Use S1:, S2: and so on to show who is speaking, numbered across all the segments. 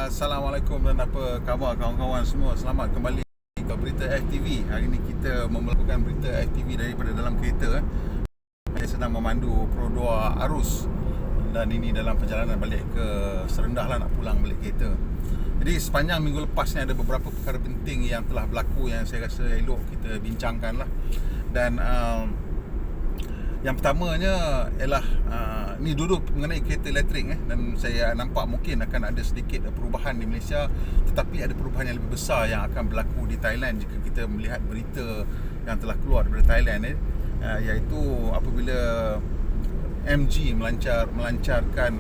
S1: Assalamualaikum dan apa khabar kawan-kawan semua. Selamat kembali ke Berita FTV. Hari ini kita melakukan Berita FTV daripada dalam kereta. Saya sedang memandu Pro 2 Arus dan ini dalam perjalanan balik ke Serendah lah, nak pulang balik kereta. Jadi sepanjang minggu lepas ni ada beberapa perkara penting yang telah berlaku yang saya rasa elok kita bincangkan lah. Dan yang pertamanya ialah ni dulu mengenai kereta elektrik dan saya nampak mungkin akan ada sedikit perubahan di Malaysia, tetapi ada perubahan yang lebih besar yang akan berlaku di Thailand jika kita melihat berita yang telah keluar daripada Thailand iaitu apabila MG melancarkan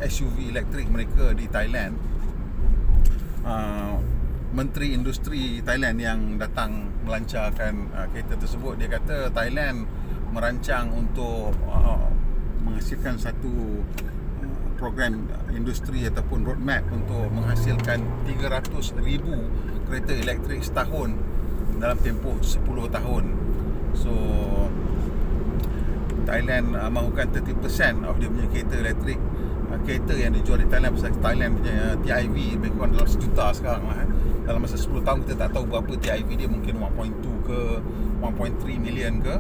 S1: SUV elektrik mereka di Thailand. Menteri Industri Thailand yang datang melancarkan kereta tersebut, dia kata Thailand merancang untuk menghasilkan satu program industri ataupun roadmap untuk menghasilkan 300,000 kereta elektrik setahun dalam tempoh 10 tahun. So Thailand mahukan 30% of dia punya kereta elektrik, kereta yang dijual di Thailand. Pasal Thailand punya TIV lebih kurang dalam 1 juta sekarang lah. Dalam masa 10 tahun kita tak tahu berapa TIV dia, mungkin 1.2 ke 1.3 million ke.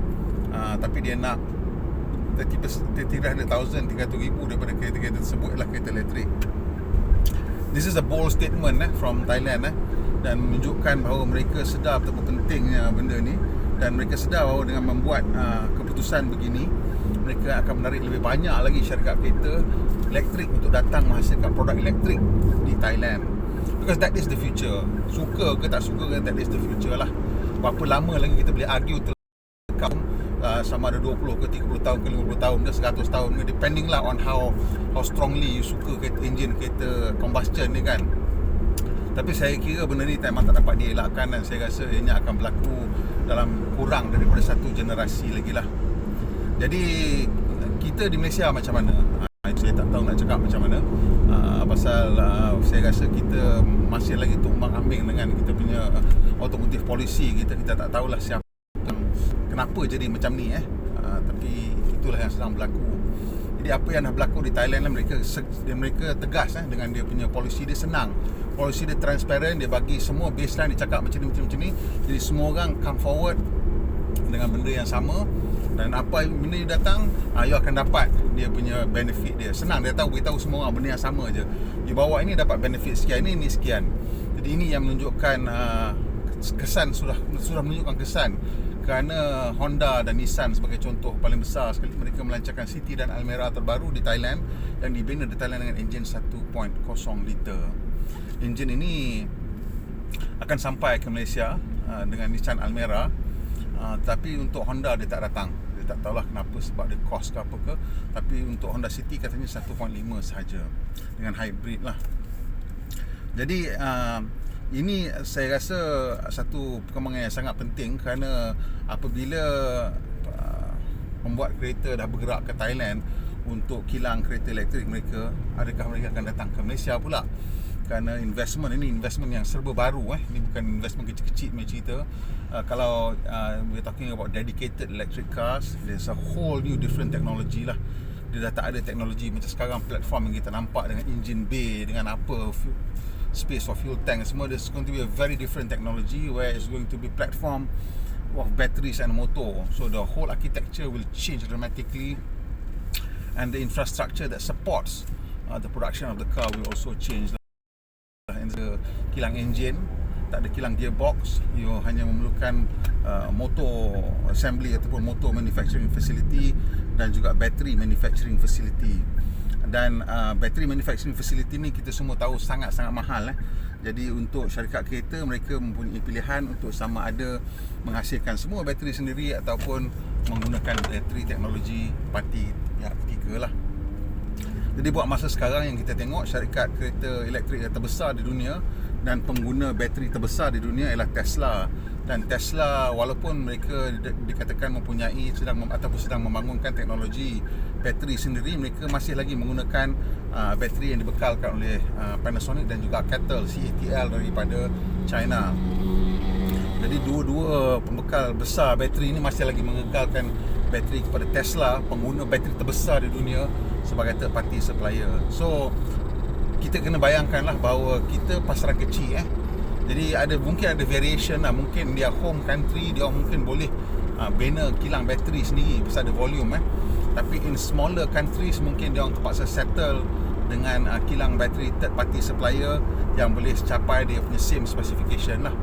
S1: Tapi dia nak 300,000 daripada kereta-kereta tersebut adalah kereta elektrik. This is a bold statement from Thailand dan menunjukkan bahawa mereka sedar betapa pentingnya benda ni, dan mereka sedar bahawa dengan membuat keputusan begini, mereka akan menarik lebih banyak lagi syarikat kereta elektrik untuk datang menghasilkan produk elektrik di Thailand. Because that is the future. Suka ke tak suka ke, that is the future lah. Berapa lama lagi kita boleh argue sama ada 20 ke 30 tahun ke 50 tahun ke 100 tahun ke, depending lah on how strongly you suka enjin kereta combustion ni kan. Tapi saya kira benda ni memang tak dapat dielakkan, dan saya rasa ianya akan berlaku dalam kurang daripada satu generasi lagi lah. Jadi kita di Malaysia macam mana? Saya tak tahu nak cakap macam mana, pasal saya rasa kita masih lagi tumbang-ambing dengan kita punya automotive policy kita. Kita tak tahulah siapa, kenapa jadi macam ni tapi itulah yang sedang berlaku. Jadi apa yang dah berlaku di Thailand lah, mereka tegas dengan dia punya polisi. Dia senang, polisi dia transparent, dia bagi semua baseline, dia cakap macam ni. Jadi semua orang come forward dengan benda yang sama, dan apa benda dia datang, you akan dapat dia punya benefit dia. Senang, dia beritahu semua orang benda yang sama je. You bawa ini dapat benefit sekian, ini sekian. Jadi ini yang menunjukkan kesan, sudah menunjukkan kesan. Kerana Honda dan Nissan sebagai contoh paling besar sekali, mereka melancarkan City dan Almera terbaru di Thailand yang dibina di Thailand dengan enjin 1.0 liter. Enjin ini akan sampai ke Malaysia dengan Nissan Almera, tapi untuk Honda dia tak datang. Dia tak tahulah kenapa, sebab dia cost ke apa ke. Tapi untuk Honda City katanya 1.5 sahaja dengan hybrid lah. Jadi ini saya rasa satu perkembangan yang sangat penting, kerana apabila pembuat kereta dah bergerak ke Thailand untuk kilang kereta elektrik mereka, adakah mereka akan datang ke Malaysia pula? Kerana investment ini investment yang serba baru ini bukan investment kecil-kecil punya cerita. Kalau we're talking about dedicated electric cars, there's a whole new different technology lah. Dia dah tak ada teknologi macam sekarang, platform yang kita nampak dengan engine bay, dengan apa space for fuel tank semua. There's going to be a very different technology where it's going to be platform of batteries and motor. So the whole architecture will change dramatically, and the infrastructure that supports the production of the car will also change. And the kilang engine, tak ada kilang gearbox, you hanya memerlukan motor assembly ataupun motor manufacturing facility dan juga battery manufacturing facility. Dan battery manufacturing facility ni kita semua tahu sangat-sangat mahal. Jadi untuk syarikat kereta, mereka mempunyai pilihan untuk sama ada menghasilkan semua bateri sendiri ataupun menggunakan bateri teknologi parti pihak ketiga lah. Jadi buat masa sekarang yang kita tengok, syarikat kereta elektrik yang terbesar di dunia dan pengguna bateri terbesar di dunia ialah Tesla. Dan Tesla, walaupun mereka dikatakan mempunyai sedang membangunkan teknologi bateri sendiri, mereka masih lagi menggunakan bateri yang dibekalkan oleh Panasonic dan juga CATL daripada China. Jadi dua-dua pembekal besar bateri ini masih lagi mengekalkan bateri kepada Tesla, pengguna bateri terbesar di dunia, sebagai third party supplier. So kita kena bayangkanlah bahawa kita pasaran kecil Jadi mungkin ada variation lah. Mungkin dia home country, dia mungkin boleh bina kilang bateri sendiri pasal ada volume Tapi in smaller countries mungkin dia orang terpaksa settle dengan kilang bateri third party supplier yang boleh capai dia punya same specification lah.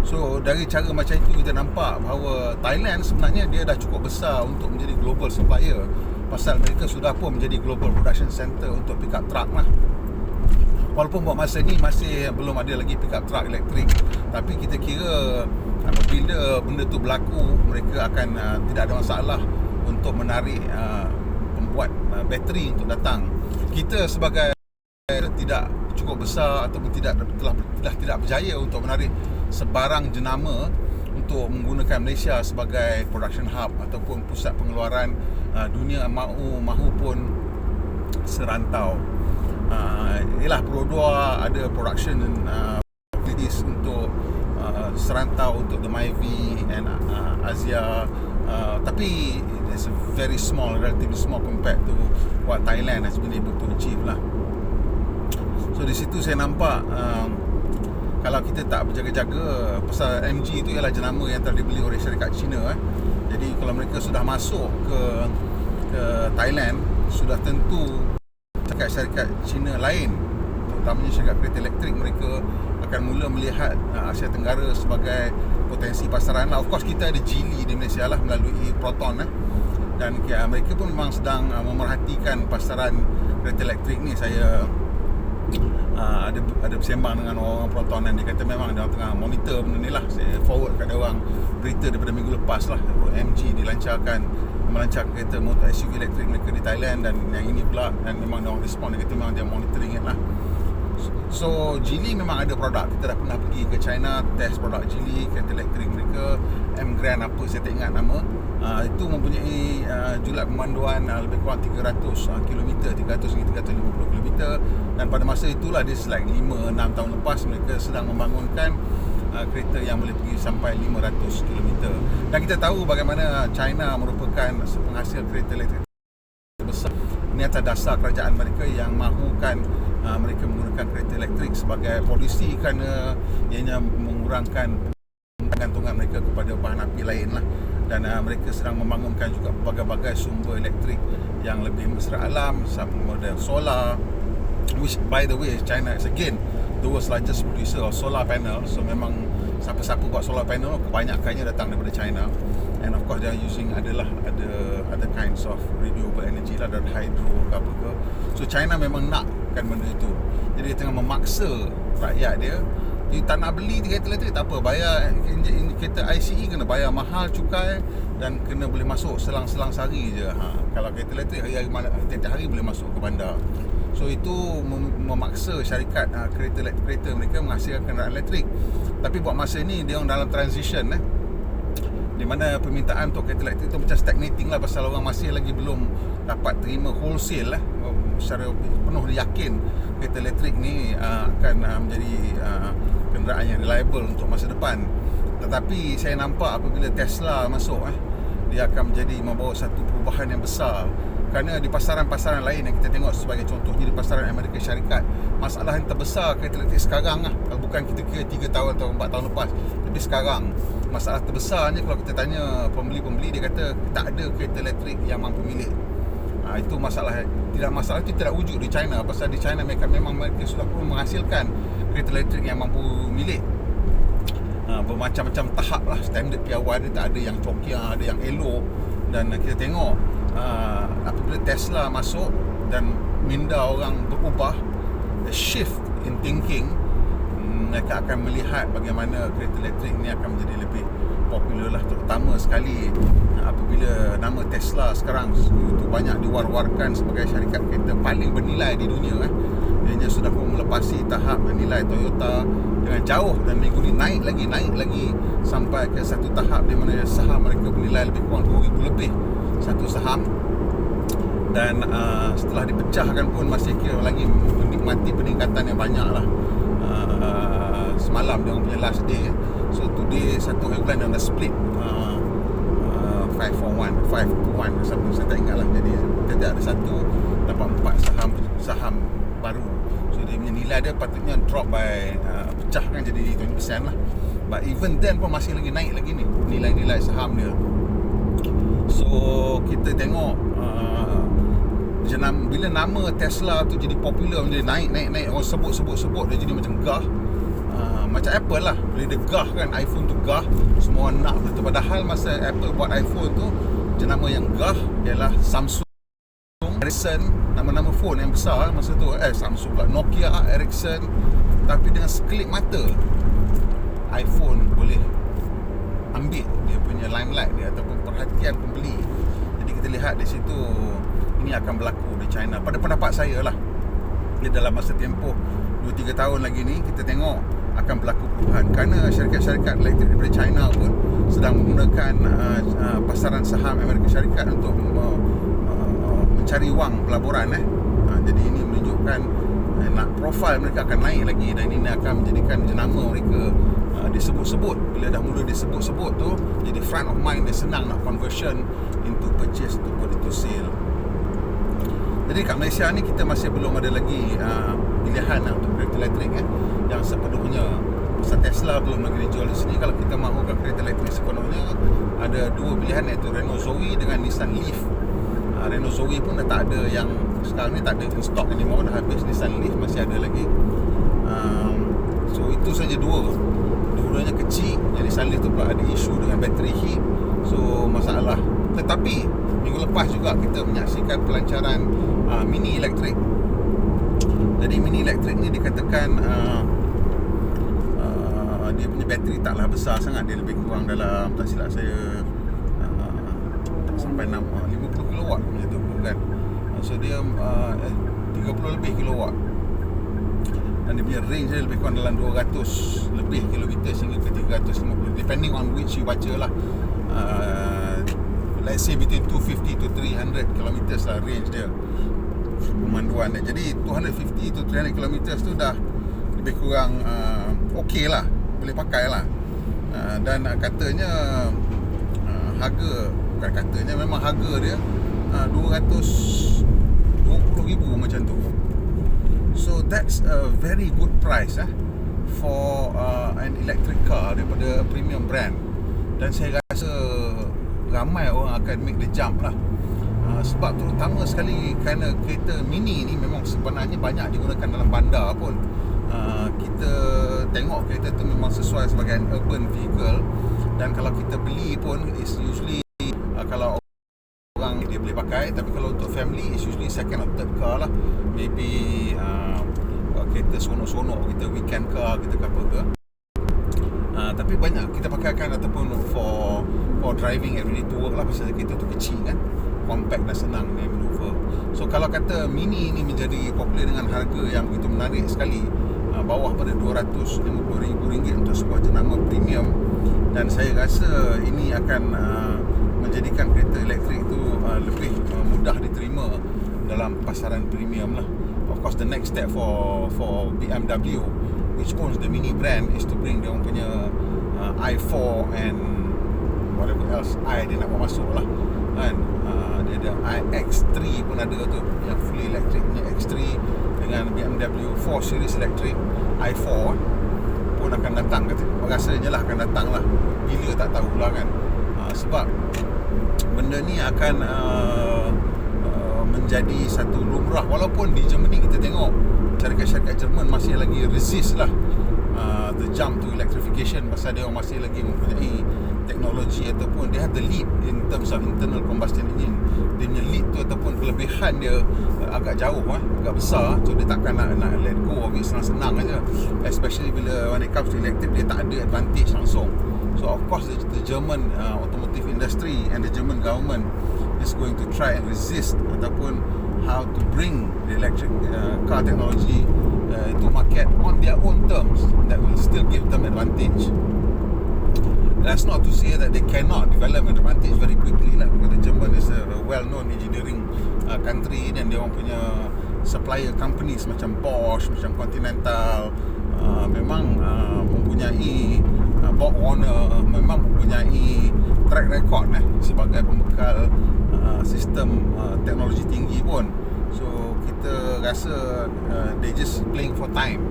S1: So dari cara macam itu kita nampak bahawa Thailand sebenarnya dia dah cukup besar untuk menjadi global supplier, pasal mereka sudah pun menjadi global production center untuk pickup truck lah. Walaupun buat masa ni masih belum ada lagi pickup truck elektrik, tapi kita kira apabila benda tu berlaku, mereka akan tidak ada masalah untuk menarik pembuat bateri untuk datang. Kita sebagai tidak cukup besar ataupun telah tidak berjaya untuk menarik sebarang jenama untuk menggunakan Malaysia sebagai production hub ataupun pusat pengeluaran dunia mahupun serantau. Ialah Perodua ada production facilities untuk serantau untuk the Myvi and Asia, tapi it's very small, relatively small compared to what Thailand has been able to achieve lah. So di situ saya nampak kalau kita tak berjaga-jaga, pasal MG itu ialah jenama yang telah dibeli oleh syarikat Cina Jadi kalau mereka sudah masuk ke Thailand, sudah tentu syarikat Cina lain, terutamanya syarikat kereta elektrik, mereka akan mula melihat Asia Tenggara sebagai potensi pasaran lah. Of course kita ada Geely di Malaysia lah melalui Proton dan mereka pun memang sedang memerhatikan pasaran kereta elektrik ni. Saya ada bersembang dengan orang Proton dan dia kata memang dia tengah monitor benda ni lah. Saya forward kat dia orang berita daripada minggu lepas lah, MG melancarkan kereta motor SUV elektrik mereka di Thailand, dan yang ini pula, dan memang dia orang respon, dia kata memang dia monitoring lah. So Geely memang ada produk, kita dah pernah pergi ke China test produk Geely, kereta elektrik mereka M Grand apa saya tak ingat nama. Itu mempunyai julat pemanduan lebih kurang 300 km, 300 hingga 350 km, dan pada masa itulah dia like 5-6 tahun lepas mereka sedang membangunkan kereta yang boleh pergi sampai 500 km. Dan kita tahu bagaimana China merupakan penghasil kereta elektrik besar. Ini atas dasar kerajaan mereka yang mahukan mereka menggunakan kereta elektrik sebagai polisi, kerana ianya mengurangkan gantungan mereka kepada bahan api lain lah. Dan mereka sedang membangunkan juga pelbagai sumber elektrik yang lebih mesra alam, model solar, which by the way China is again the world's largest producer of solar panel. So memang siapa-siapa buat solar panel kebanyakannya datang daripada China. And of course they are using ada kinds of renewable energy lah, dan hydro ke apa ke. So China memang nakkan benda itu. Jadi dia tengah memaksa rakyat dia, tak nak beli kereta elektrik tak apa, bayar kereta ICE kena bayar mahal cukai dan kena boleh masuk selang-selang sehari je. Kalau kereta elektrik tiap hari boleh masuk ke bandar. So itu memaksa syarikat kereta mereka menghasilkan kenderaan elektrik. Tapi buat masa ni dia orang dalam transition di mana permintaan untuk kereta elektrik tu macam stagnating lah, pasal orang masih lagi belum dapat terima wholesale secara penuh yakin kereta elektrik ni akan menjadi kenderaan yang reliable untuk masa depan. Tetapi saya nampak apabila Tesla masuk dia akan membawa satu perubahan yang besar. Kerana di pasaran-pasaran lain yang kita tengok, sebagai contohnya di pasaran Amerika Syarikat, masalah yang terbesar kereta elektrik sekarang kalau bukan kita kira 3 tahun atau 4 tahun lepas, tapi sekarang masalah terbesarnya kalau kita tanya pembeli-pembeli, dia kata tak ada kereta elektrik yang mampu milik. Itu masalah itu tidak wujud di China, pasal di China mereka sudah pun menghasilkan kereta elektrik yang mampu milik. Bermacam-macam tahap lah, standard piawai dia, tak ada yang cokiah, ada yang elok. Dan kita tengok apabila Tesla masuk dan minda orang berubah, the shift in thinking, mereka akan melihat bagaimana kereta elektrik ni akan menjadi lebih popular lah, terutama sekali apabila nama Tesla sekarang itu banyak diwar-warkan sebagai syarikat kereta paling bernilai di dunia. Ianya sudah pun melepasi tahap nilai Toyota dengan jauh, dan minggu ni naik lagi sampai ke satu tahap di mana saham mereka bernilai lebih kurang 2,000 lebih satu saham. Dan setelah dipecahkan pun masih kira lagi menikmati peningkatan yang banyak lah. Semalam dia orang punya last day, so today satu hari bulan dia dah split 5 to 1 saya tak ingat lah. Jadi kita ada satu dapat 4 saham baru. So dia punya nilai dia patutnya drop by pecahkan jadi 20% lah. But even then pun masih lagi naik lagi ni nilai-nilai saham dia. So kita tengok bila nama Tesla tu jadi popular, dia naik, orang sebut dia jadi macam gah. Macam Apple lah, bila dia gah kan, iPhone tu gah, semua orang nak betul. Padahal masa Apple buat iPhone tu, jenama yang gah ialah Samsung, Ericsson, nama-nama phone yang besar masa tu. Samsung pula, Nokia, Ericsson. Tapi dengan sekelip mata iPhone boleh ambil dia punya limelight dia ataupun perhatian pembeli. Jadi kita lihat di situ ini akan berlaku di China. Pada pendapat saya lah, dalam masa tempoh 2-3 tahun lagi ni kita tengok akan berlaku perubahan, kerana syarikat-syarikat elektrik daripada China pun sedang menggunakan pasaran saham Amerika Syarikat untuk mencari wang pelaburan. Jadi ini menunjukkan nak profil mereka akan naik lagi, dan ini akan menjadikan jenama mereka disebut-sebut. Bila dah mula disebut-sebut tu, jadi front of mind, dia senang nak conversion into purchase ataupun into sale. Jadi kat Malaysia ni kita masih belum ada lagi pilihan untuk kereta elektrik yang sepenuhnya. Pasal Tesla belum lagi dijual di sini. Kalau kita mahukan kereta elektrik sepenuhnya, ada dua pilihan, iaitu Renault Zoe dengan Nissan Leaf. Renault Zoe pun dah tak ada, yang sekarang ni tak ada in stock anymore, dah habis. Nissan Leaf masih ada lagi. So itu saja dua-duanya kecil. Yang Nissan Leaf tu pula ada isu dengan battery heat, so masalah. Tetapi minggu lepas juga kita menyaksikan pelancaran mini elektrik. Jadi mini elektrik ni dikatakan dia punya bateri taklah besar sangat. Dia lebih kurang dalam, tak silap saya, tak sampai 50 kilowatt macam tu kan. So dia 30 lebih kilowatt, dan dia punya range dia lebih kurang dalam 200 lebih kilometer sehingga ke 350, depending on which you baca lah. Let's say between 250 to 300 kilometers lah range dia, pemanduan dia. Jadi 250 to 300 kilometers tu dah lebih kurang okey lah, boleh pakai lah. Dan katanya memang harga dia 220,000 macam tu. So that's a very good price for an electric car daripada premium brand. Dan saya rasa ramai orang akan make the jump lah. Sebab terutama sekali kerana kereta mini ni memang sebenarnya banyak digunakan dalam bandar pun. Kita tengok kereta tu memang sesuai sebagai an urban vehicle, dan kalau kita beli pun is usually kalau orang dia boleh pakai. Tapi kalau untuk family is usually second or third car lah. Maybe kereta sonok-sonok, kita weekend car, kita ke apa ke. Tapi banyak kita pakaikan ataupun for driving everyday to work lah. Pasal kereta tu kecil kan, compact dan senang dia maneuver. So kalau kata mini ni menjadi popular dengan harga yang begitu menarik sekali, bawah pada RM250,000 untuk sebuah jenama premium, dan saya rasa ini akan menjadikan kereta elektrik tu lebih mudah diterima dalam pasaran premium lah. Of course the next step for BMW, which owns the mini brand, is to bring dia orang punya i4 and whatever else dia nak bawa masuk lah kan. Dia ada iX3 pun ada tu, yang fully electric punya X3, dengan BMW 4 Series Electric i4 pun akan datang. Rasanya lah akan datang lah, bila tak tahulah kan. Sebab benda ni akan menjadi satu lumrah. Walaupun di Germany kita tengok syarikat-syarikat Jerman masih lagi resist lah the jump to electrification, pasal dia orang masih lagi mempunyai teknologi ataupun dia have the lead in terms of internal combustion engine. Dia punya lead tu ataupun kelebihan dia agak jauh, agak besar. So dia takkan nak let go of it senang-senang aja. Especially bila when it comes to electric, dia tak ada advantage langsung. So of course the German automotive industry and the German government is going to try and resist ataupun how to bring the electric car technology to market on their own terms that will still give them advantage. That's not to say that they cannot develop an advantage very quickly lah, because the German is a well-known engineering country, dan dia orang punya supplier companies macam Bosch, macam Continental memang mempunyai Borg Warner memang mempunyai track record sebagai pembekal sistem teknologi tinggi pun. So kita kita rasa they just playing for time.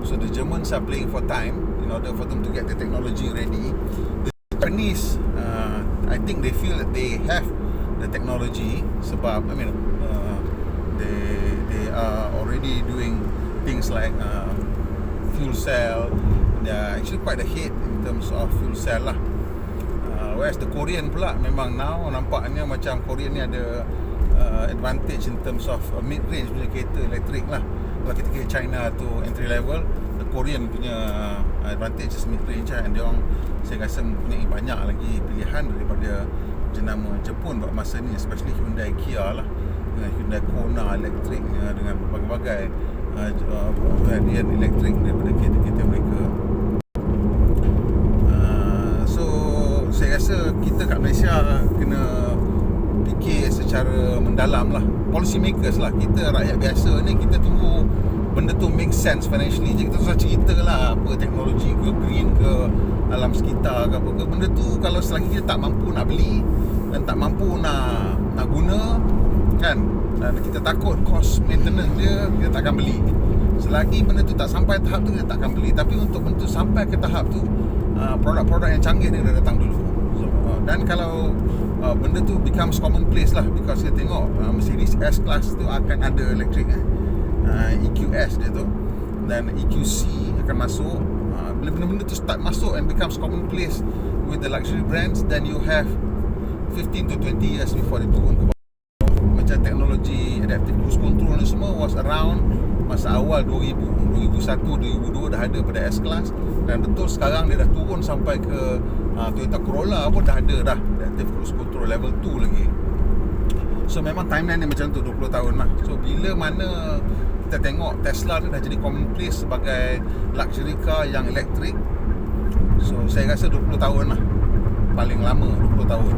S1: So the Germans are playing for time in order for them to get the technology ready. The Japanese, I think they feel that they have the technology sebab they are already doing things like fuel cell. They are actually quite ahead in terms of fuel cell lah. Whereas the Korean pula memang now nampaknya macam Korean ni ada advantage in terms of mid-range punya kereta elektrik lah. Kalau kita kira China tu entry level, the Korean punya advantage is mid-range lah. And dia orang saya rasa mempunyai banyak lagi pilihan daripada jenama Jepun pada masa ni, especially Hyundai Kia lah, dengan Hyundai Kona elektriknya, dengan berbagai-bagai varian elektrik daripada kereta-kereta mereka. Saya rasa kita kat Malaysia kena fikir secara mendalam lah. Policy makers lah, kita rakyat biasa ni, kita tunggu benda tu make sense financially je. Kita susah cerita lah apa teknologi ke, green ke, alam sekitar ke apa ke. Benda tu kalau selagi kita tak mampu nak beli dan tak mampu nak guna kan, dan kita takut cost maintenance dia, kita tak akan beli. Selagi benda tu tak sampai tahap tu, kita tak akan beli. Tapi untuk benda tu sampai ke tahap tu, produk-produk yang canggih ni dah datang dulu. Dan kalau benda tu becomes commonplace lah, because kita tengok Mercedes S-Class tu akan ada elektrik EQS dia tu, dan EQC akan masuk. Bila benda-benda tu start masuk and becomes commonplace with the luxury brands, then you have 15 to 20 years before dia turun ke bawah. Macam teknologi adaptive cruise control ni semua was around masa awal 2001, 2002 dah ada pada S-Class. Dan betul sekarang dia dah turun sampai ke Toyota Corolla pun dah ada dah adaptive cruise control level 2 lagi. So memang timeline dia macam tu, 20 tahun lah. So bila mana kita tengok Tesla ni dah jadi commonplace sebagai luxury car yang elektrik, so saya rasa 20 tahun lah, paling lama 20 tahun.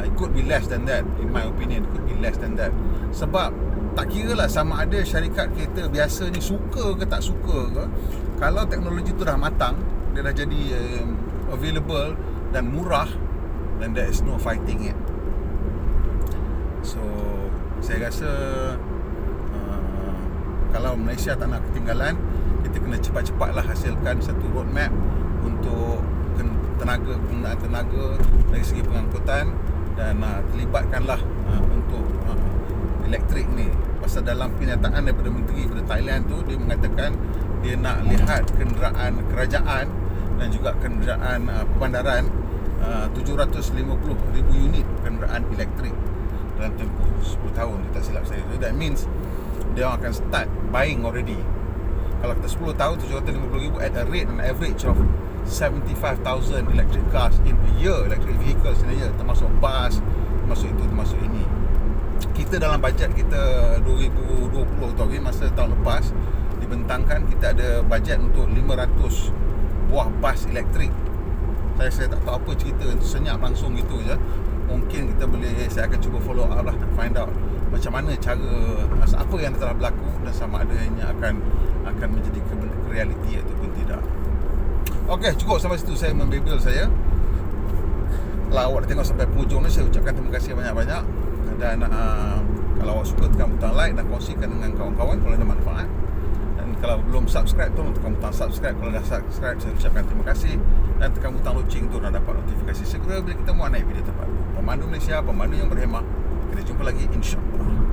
S1: It could be less than that, in my opinion. It could be less than that. Sebab tak kira lah sama ada syarikat kereta biasa ni suka ke tak suka ke, kalau teknologi tu dah matang, dia dah jadi available dan murah, then there is no fighting it. So saya rasa kalau Malaysia tak nak ketinggalan, kita kena cepat-cepatlah hasilkan satu roadmap untuk penggunaan tenaga dari segi pengangkutan, dan terlibatkanlah untuk elektrik ni. Pasal dalam kenyataan daripada Menteri pada Thailand tu, dia mengatakan dia nak lihat kenderaan kerajaan dan juga kenderaan perbandaran 750,000 unit kenderaan elektrik dalam tempoh 10 tahun, tak silap saya. So that means dia akan start buying already. Kalau kita 10 tahun 750,000 at a rate, an average of 75,000 electric cars in a year, electric vehicles in a year, termasuk bus, termasuk itu, termasuk ini. Kita dalam bajet kita 2020 tu, masa tahun lepas dibentangkan, kita ada bajet untuk 500 buah bas elektrik. Saya tak tahu apa cerita, senyap langsung gitu je. Mungkin kita boleh, saya akan cuba follow up lah, find out macam mana cara, apa yang telah berlaku, dan sama ada ianya akan menjadi realiti ataupun tidak. Okey, cukup sampai situ saya membebel saya. Kalau awak dah tengok sampai penghujung ni, saya ucapkan terima kasih banyak-banyak. Dan kalau awak suka, tekan butang like dan kongsikan dengan kawan-kawan kalau ada manfaat. Dan kalau belum subscribe, tolong tekan butang subscribe. Kalau dah subscribe, saya ucapkan terima kasih. Dan tekan butang loceng tu nak dapat notifikasi segera bila kita buat naik video terbaru. Pemandu Malaysia, pemandu yang berhemah. Kita jumpa lagi, insya-Allah.